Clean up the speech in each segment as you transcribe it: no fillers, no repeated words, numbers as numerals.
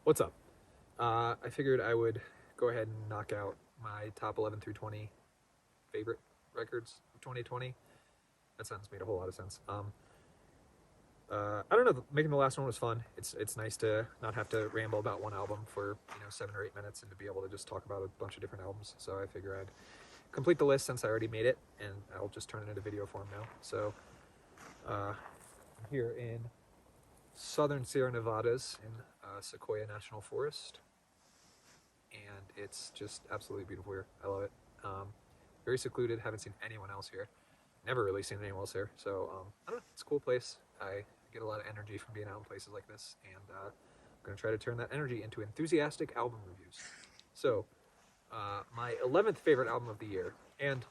What's up? I figured I would go ahead and knock out my top 11 through 20 favorite records of 2020. That sentence made a whole lot of sense. I don't know. Making the last one was fun. It's nice to not have to ramble about one album for 7 or 8 minutes and to be able to just talk about a bunch of different albums. So I figure I'd complete the list since I already made it, and I'll just turn it into video form now. So I'm here in southern Sierra Nevadas in Sequoia National Forest, and it's just absolutely beautiful here. I love it. Very secluded. Haven't seen anyone else here. Never really seen anyone else here. So I don't know. It's a cool place. I get a lot of energy from being out in places like this, and I'm going to try to turn that energy into enthusiastic album reviews. So my 11th favorite album of the year, and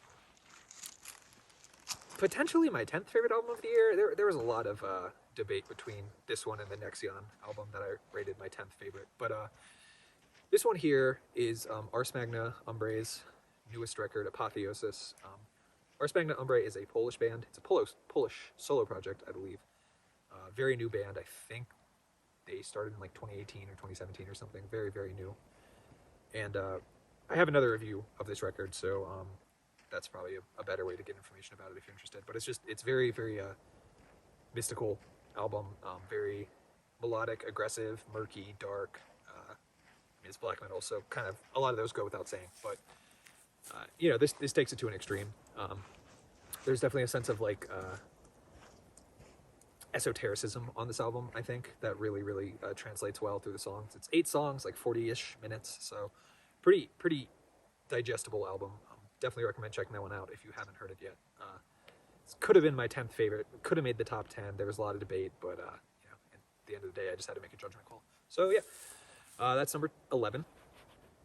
potentially my 10th favorite album of the year. There was a lot of debate between this one and the Nexion album that I rated my 10th favorite. But this one here is Ars Magna Umbrae's newest record, Apotheosis. Ars Magna Umbrae is a Polish band. It's a Polish solo project, I believe. Very new band. I think they started in like 2018 or 2017 or something. Very, very new. And I have another review of this record, so that's probably a better way to get information about it if you're interested. But it's very, very mystical album. Very melodic, aggressive, murky, dark. It's black metal, so kind of a lot of those go without saying. But this takes it to an extreme. There's definitely a sense of like esotericism on this album, I think, that really, really translates well through the songs. It's 8 songs, like 40-ish minutes, so pretty digestible album. Definitely recommend checking that one out if you haven't heard it yet. It could have been my 10th favorite. Could have made the top 10. There was a lot of debate, but at the end of the day, I just had to make a judgment call. So yeah, that's number 11.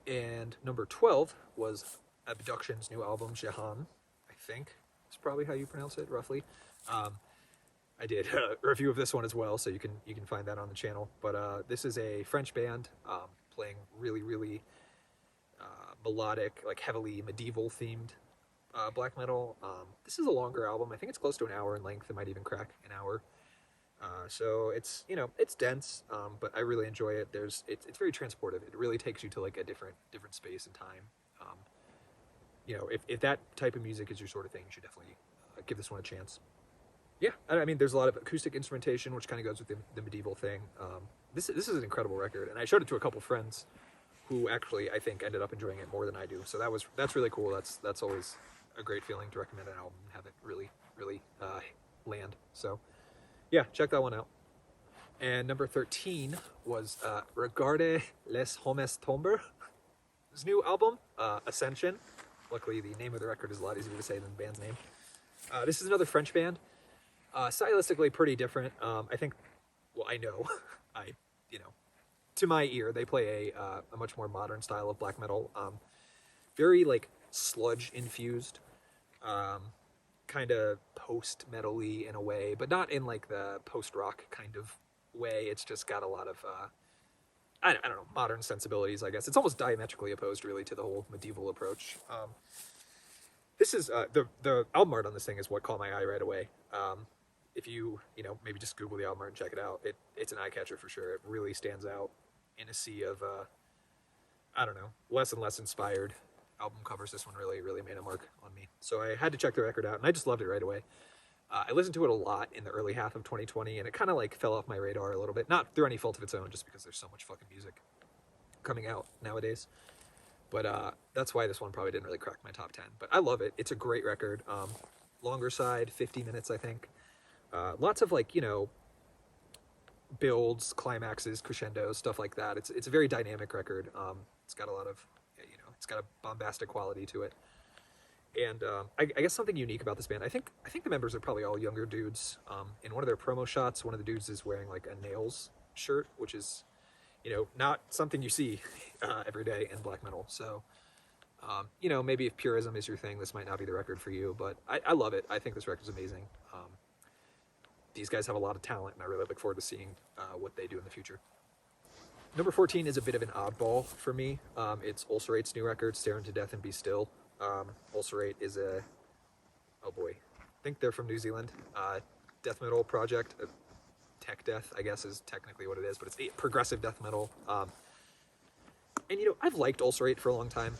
And number 12 was Abduction's new album, Jehanne, I think. It's probably how you pronounce it, roughly. I did a review of this one as well, so you can find that on the channel. But this is a French band playing really, really melodic, like heavily medieval themed black metal. This is a longer album. I think it's close to an hour in length. It might even crack an hour. So it's it's dense, but I really enjoy it. It's very transportive. It really takes you to like a different space and time. If that type of music is your sort of thing, you should definitely give this one a chance. Yeah, I mean, there's a lot of acoustic instrumentation, which kind of goes with the medieval thing. This is an incredible record, and I showed it to a couple friends who actually I think ended up enjoying it more than I do. So that's really cool. That's always a great feeling to recommend an album and have it really land. So yeah, check that one out. And number 13 was Regarde les Hommes tombent. His new album, Ascension. Luckily, the name of the record is a lot easier to say than the band's name. This is another French band. Stylistically pretty different. I think, well, I know, to my ear, they play a much more modern style of black metal. Very like sludge infused, kind of post metal-y in a way, but not in like the post rock kind of way. It's just got a lot of I don't know, modern sensibilities, I guess. It's almost diametrically opposed, really, to the whole medieval approach. This is the album art on this thing is what caught my eye right away. If you maybe just Google the album art and check it out, it's an eye catcher for sure. It really stands out in a sea of I don't know, less and less inspired album covers. This one really made a mark on me. So I had to check the record out, and I just loved it right away. I listened to it a lot in the early half of 2020, and it kind of like fell off my radar a little bit. Not through any fault of its own, just because there's so much fucking music coming out nowadays. But that's why this one probably didn't really crack my top 10. But I love it. It's a great record. Longer side, 50 minutes, I think. Lots of like, builds, climaxes, crescendos, stuff like that. It's a very dynamic record. It's got a lot of, it's got a bombastic quality to it. And I guess something unique about this band, I think the members are probably all younger dudes. In one of their promo shots, one of the dudes is wearing like a Nails shirt, which is, not something you see every day in black metal. So, maybe if purism is your thing, this might not be the record for you, but I love it. I think this record's amazing. These guys have a lot of talent, and I really look forward to seeing what they do in the future. Number 14 is a bit of an oddball for me. It's Ulcerate's new record, Stare Into Death and Be Still. Ulcerate is I think they're from New Zealand, death metal project. tech death, I guess, is technically what it is, but it's progressive death metal. And you know, I've liked Ulcerate for a long time.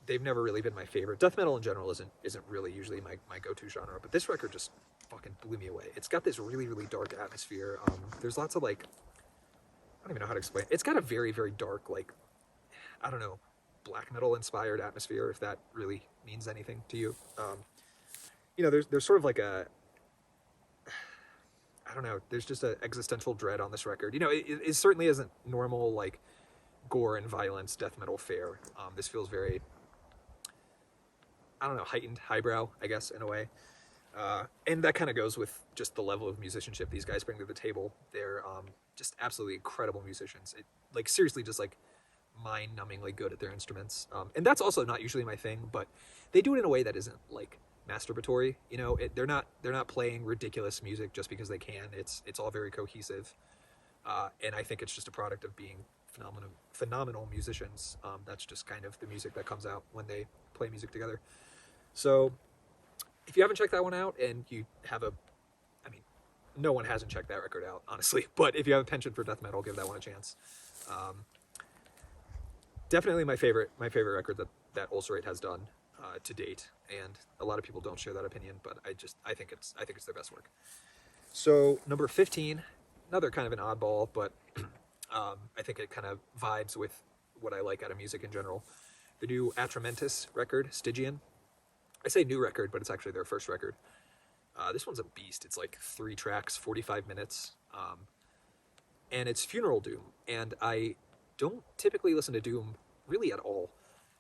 They've never really been my favorite. Death metal in general isn't really usually my go-to genre, but this record just fucking blew me away. It's got this really, really dark atmosphere. There's lots of like, I don't even know how to explain it. It's got a very, very dark, like, I don't know, black metal inspired atmosphere, if that really means anything to you. You know, there's sort of like a, I don't know, there's just an existential dread on this record. You know, it certainly isn't normal, like, gore and violence death metal fare. This feels very, I don't know, heightened, highbrow, I guess, in a way. And that kind of goes with just the level of musicianship these guys bring to the table. They're just absolutely incredible musicians. Like, seriously, just like mind-numbingly good at their instruments. And that's also not usually my thing, but they do it in a way that isn't like masturbatory. You know, they're not playing ridiculous music just because they can. It's all very cohesive, and I think it's just a product of being phenomenal musicians. That's just kind of the music that comes out when they play music together. So if you haven't checked that one out, and you have I mean, no one hasn't checked that record out, honestly, but if you have a penchant for death metal, give that one a chance. Definitely my favorite record that Ulcerate has done to date, and a lot of people don't share that opinion, but I think it's their best work. So number 15, another kind of an oddball, but I think it kind of vibes with what I like out of music in general. The new Atramentus record, Stygian. I say new record, but it's actually their first record. This one's a beast. It's like 3 tracks, 45 minutes, and it's funeral doom. And I don't typically listen to doom really at all.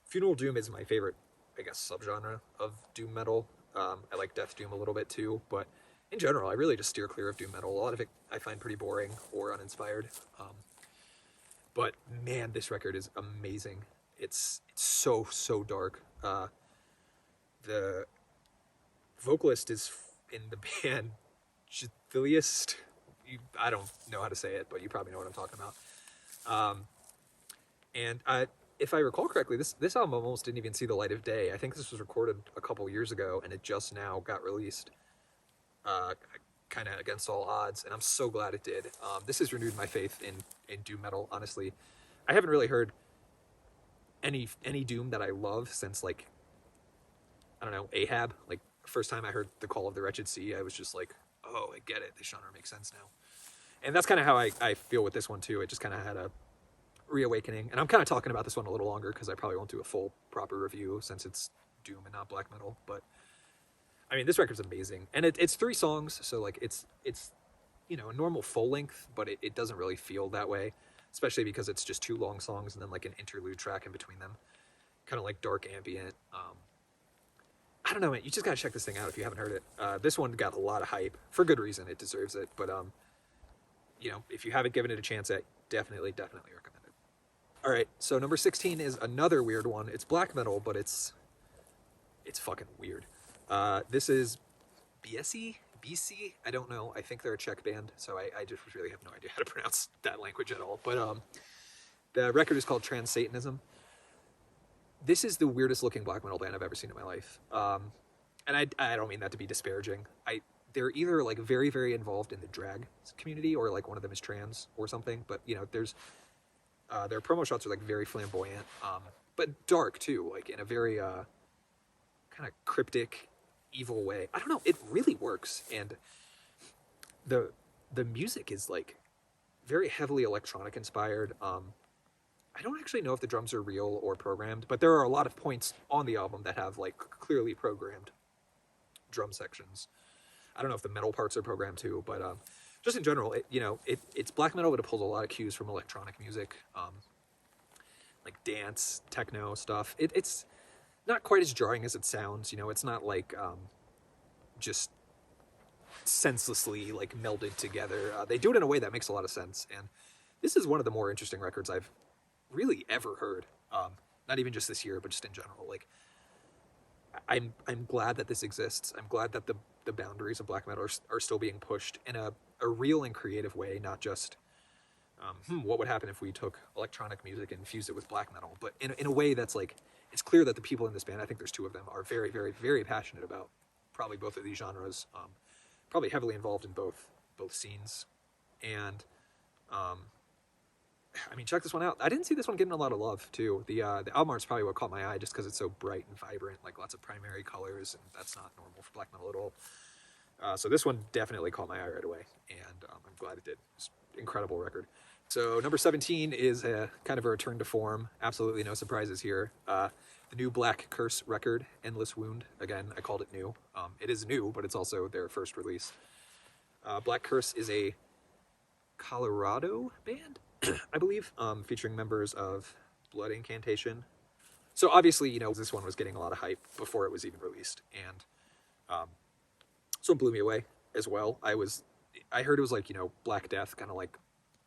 Funeral doom is my favorite, I guess, subgenre of doom metal. I like death doom a little bit too, but in general, I really just steer clear of doom metal. A lot of it I find pretty boring or uninspired. But man, this record is amazing. It's so dark. The vocalist is in the band Jehanne. I don't know how to say it, but you probably know what I'm talking about. And if I recall correctly, this album almost didn't even see the light of day. I think this was recorded a couple years ago, and it just now got released, kind of against all odds, and I'm so glad it did. This has renewed my faith in doom metal, honestly. I haven't really heard any doom that I love since, like, I don't know, Ahab. Like, first time I heard The Call of the Wretched Sea, I was just like, oh, I get it. This genre makes sense now. And that's kind of how I feel with this one, too. It just kind of had a reawakening. And I'm kind of talking about this one a little longer because I probably won't do a full, proper review since it's doom and not black metal. But, I mean, this record's amazing. And it's 3 songs, so, like, it's you know, a normal full length, but it doesn't really feel that way, especially because it's just 2 long songs and then, like, an interlude track in between them. Kind of like dark ambient. I don't know, man. You just gotta check this thing out if you haven't heard it. This one got a lot of hype for good reason. It deserves it. But you know, if you haven't given it a chance yet, definitely recommend it. All right, so number 16 is another weird one. It's black metal, but it's fucking weird. This is Biesy. I don't know. I think they're a Czech band, so I just really have no idea how to pronounce that language at all. But the record is called Transsatanizm. This is the weirdest looking black metal band I've ever seen in my life. And I don't mean that to be disparaging. They're either like very, very involved in the drag community, or like one of them is trans or something. But you know, their promo shots are like very flamboyant, but dark too, like in a very kind of cryptic, evil way. I don't know. It really works, and the music is like very heavily electronic inspired. I don't actually know if the drums are real or programmed, but there are a lot of points on the album that have like clearly programmed drum sections. I don't know if the metal parts are programmed too, but just in general, it's black metal, but it pulls a lot of cues from electronic music, like dance, techno stuff. It's not quite as jarring as it sounds. You know, it's not like just senselessly like melded together. They do it in a way that makes a lot of sense, and this is one of the more interesting records I've really ever heard. Not even just this year, but just in general. Like, I'm glad that this exists. I'm glad that the boundaries of black metal are still being pushed in a real and creative way, not just what would happen if we took electronic music and fused it with black metal, but in a way that's like, it's clear that the people in this band, I think there's 2 of them, are very, very, very passionate about probably both of these genres, probably heavily involved in both. both scenes. And I mean, check this one out. I didn't see this one getting a lot of love too. The album art's probably what caught my eye, just because it's so bright and vibrant, like lots of primary colors, and that's not normal for black metal at all. So this one definitely caught my eye right away, and I'm glad it did. It's an incredible record. So number 17 is a kind of a return to form. Absolutely no surprises here. The new Black Curse record, Endless Wound. Again, I called it new. It is new, but it's also their first release. Black Curse is a Colorado band, I believe, featuring members of Blood Incantation. So obviously, you know, this one was getting a lot of hype before it was even released, and so it blew me away as well. I heard it was like, you know, Black Death, kind of like,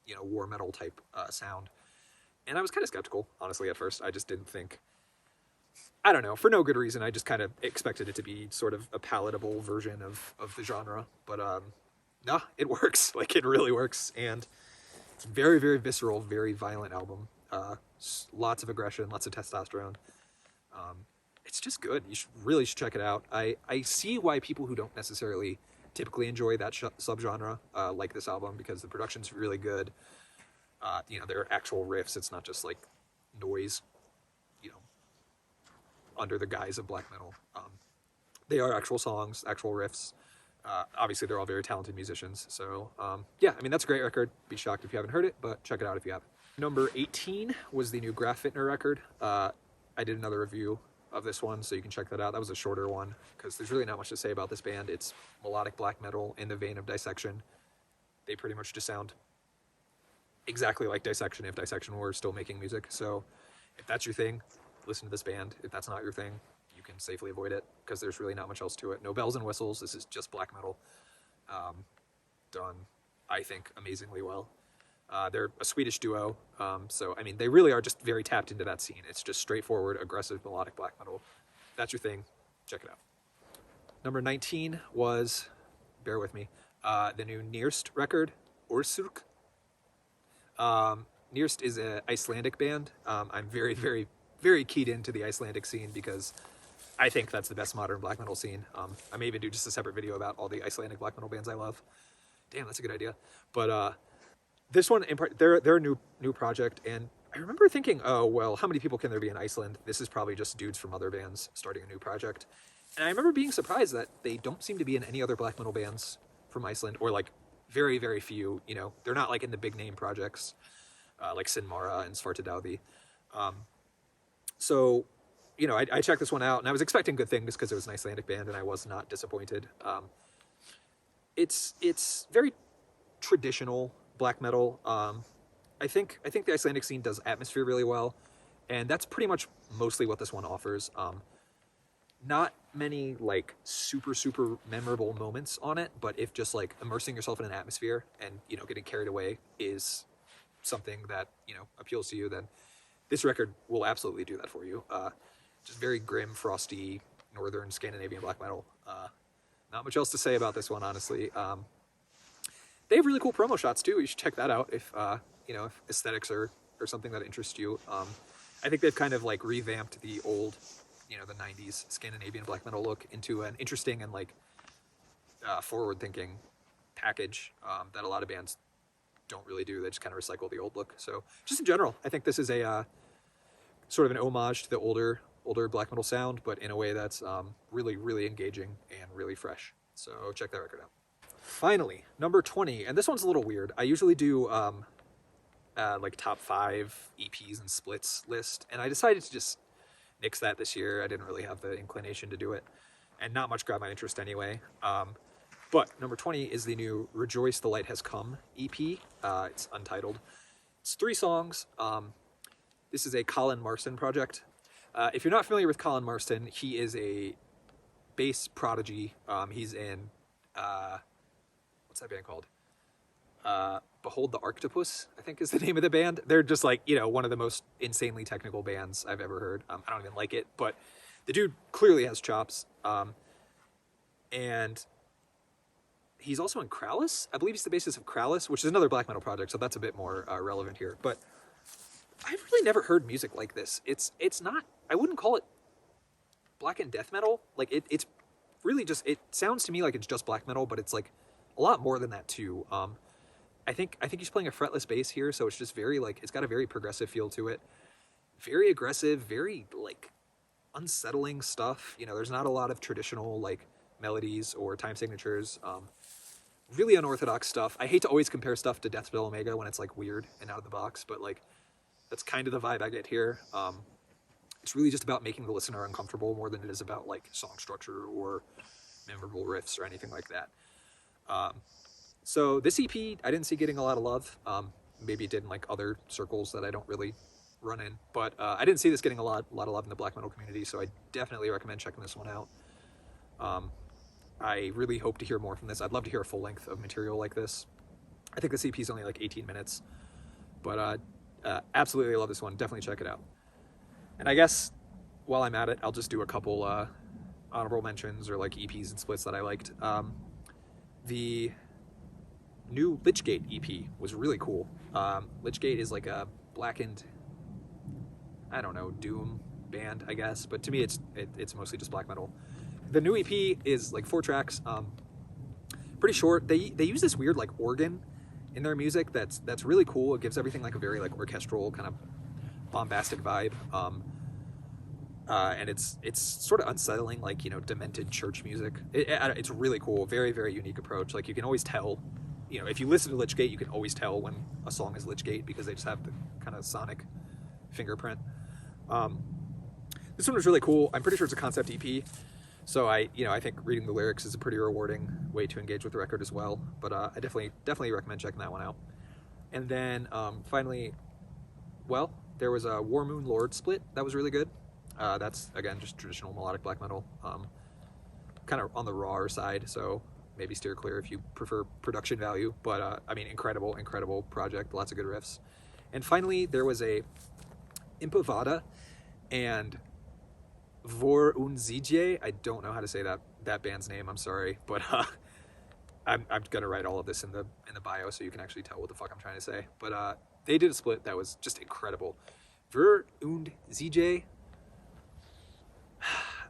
you know, war metal type sound, and I was kind of skeptical, honestly, at first. I just didn't think, I don't know, for no good reason. I just kind of expected it to be sort of a palatable version of the genre, but nah, it works. Like, it really works, and it's very, very visceral, very violent album. Lots of aggression, lots of testosterone. It's just good. You really should check it out. I see why people who don't necessarily typically enjoy that subgenre like this album, because the production's really good. You know, there are actual riffs. It's not just like noise, you know, under the guise of black metal. They are actual songs, actual riffs. Obviously, they're all very talented musicians. So, yeah, I mean, that's a great record. Be shocked if you haven't heard it, but check it out if you haven't. Number 18 was the new Grafvitnir record. I did another review of this one, so you can check that out. That was a shorter one, because there's really not much to say about this band. It's melodic black metal in the vein of Dissection. They pretty much just sound exactly like Dissection if Dissection were still making music. So if that's your thing, listen to this band. If that's not your thing, you can safely avoid it, because there's really not much else to it. No bells and whistles. This is just black metal, done, I think, amazingly well. They're a Swedish duo, so I mean, they really are just very tapped into that scene. It's just straightforward, aggressive, melodic black metal. If that's your thing, check it out. Number 19 was, bear with me, the new Nyrst record, Orso. Nyrst is an Icelandic band. I'm very, very, very keyed into the Icelandic scene, because I think that's the best modern black metal scene. I may even do just a separate video about all the Icelandic black metal bands I love. Damn, that's a good idea. But this one, in part, they're a new project, and I remember thinking, oh, well, how many people can there be in Iceland? This is probably just dudes from other bands starting a new project. And I remember being surprised that they don't seem to be in any other black metal bands from Iceland, or like very, very few. You know, they're not like in the big name projects like Sinmara and Svartadauði. So, you know, I checked this one out, and I was expecting good things because it was an Icelandic band, and I was not disappointed. It's very traditional black metal. I think the Icelandic scene does atmosphere really well, and that's pretty much mostly what this one offers. Not many like super memorable moments on it, but if just like immersing yourself in an atmosphere and, you know, getting carried away is something that, you know, appeals to you, then this record will absolutely do that for you. Just very grim, frosty, northern Scandinavian black metal. Not much else to say about this one, honestly. They have really cool promo shots too. You should check that out if you know, if aesthetics are something that interests you. I think they've kind of like revamped the old, you know, the 90s Scandinavian black metal look into an interesting and like forward-thinking package that a lot of bands don't really do. They just kind of recycle the old look. So just in general, I think this is a sort of an homage to the older black metal sound, but in a way that's really engaging and really fresh. So check that record out. Finally, number 20, and this one's a little weird. I usually do like top 5 EPs and splits list, and I decided to just nix that this year. I didn't really have the inclination to do it, and not much grabbed my interest anyway. But number 20 is the new Rejoice the Light Has Come EP. It's Untitled. It's 3 songs. This is a Colin Marston project. If you're not familiar with Colin Marston, he is a bass prodigy. He's in what's that band called? Behold the Arctopus, I think is the name of the band. They're just like, you know, one of the most insanely technical bands I've ever heard. I don't even like it, but the dude clearly has chops. And he's also in Krallis. I believe he's the bassist of Krallis, which is another black metal project, so that's a bit more relevant here. But I've really never heard music like this. It's not, I wouldn't call it black and death metal. Like it's really just, it sounds to me like it's just black metal, but it's like a lot more than that too. I think he's playing a fretless bass here, so it's just very like, it's got a very progressive feel to it, very aggressive, very like unsettling stuff. You know, there's not a lot of traditional like melodies or time signatures. Really unorthodox stuff. I hate to always compare stuff to Death Spell Omega when it's like weird and out of the box, but like that's kind of the vibe I get here. It's really just about making the listener uncomfortable more than it is about like song structure or memorable riffs or anything like that. So this EP I didn't see getting a lot of love. Maybe it did in like other circles that I don't really run in, but I didn't see this getting a lot of love in the black metal community, so I definitely recommend checking this one out. I really hope to hear more from this. I'd love to hear a full length of material like this. I think this EP is only like 18 minutes, but absolutely love this one. Definitely check it out. And I guess while I'm at it, I'll just do a couple honorable mentions or like EPs and splits that I liked. The new Lychgate EP was really cool. Lychgate is like a blackened, I don't know, doom band, I guess, but to me it's mostly just black metal. The new EP is like 4 tracks, pretty short. They use this weird like organ in their music that's really cool. It gives everything like a very like orchestral kind of bombastic vibe, and it's sort of unsettling, like, you know, demented church music. It's really cool, very, very unique approach. Like you can always tell, you know, if you listen to Lychgate, you can always tell when a song is Lychgate because they just have the kind of sonic fingerprint. This one was really cool. I'm pretty sure it's a concept EP. So I think reading the lyrics is a pretty rewarding way to engage with the record as well. But I definitely recommend checking that one out. And then finally, well, there was a Warmoon Lord split that was really good. That's again just traditional melodic black metal, kind of on the rawer side. So maybe steer clear if you prefer production value. But I mean, incredible project, lots of good riffs. And finally, there was a Impavida and Vuur und Zijde. I don't know how to say that band's name. I'm sorry, but I'm gonna write all of this in the bio so you can actually tell what the fuck I'm trying to say. But they did a split that was just incredible. Vuur und Zijde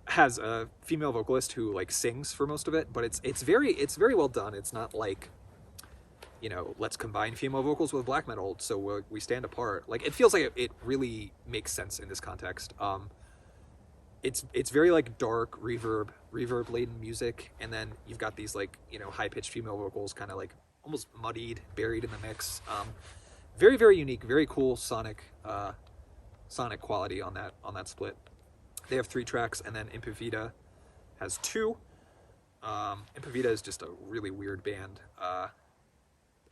has a female vocalist who like sings for most of it, but it's very well done. It's not like, you know, let's combine female vocals with black metal so we stand apart. Like it feels like it really makes sense in this context. It's very like dark reverb laden music, and then you've got these like, you know, high pitched female vocals kind of like almost muddied, buried in the mix. Very, very unique, very cool sonic quality on that split. They have 3 tracks, and then Impavida has 2. Impavida is just a really weird band.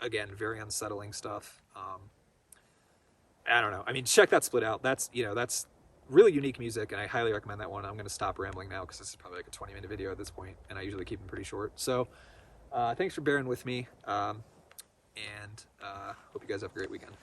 Again, very unsettling stuff. I don't know. I mean, check that split out. That's really unique music, and I highly recommend that one. I'm going to stop rambling now because this is probably like a 20-minute video at this point, and I usually keep them pretty short. So thanks for bearing with me, and hope you guys have a great weekend.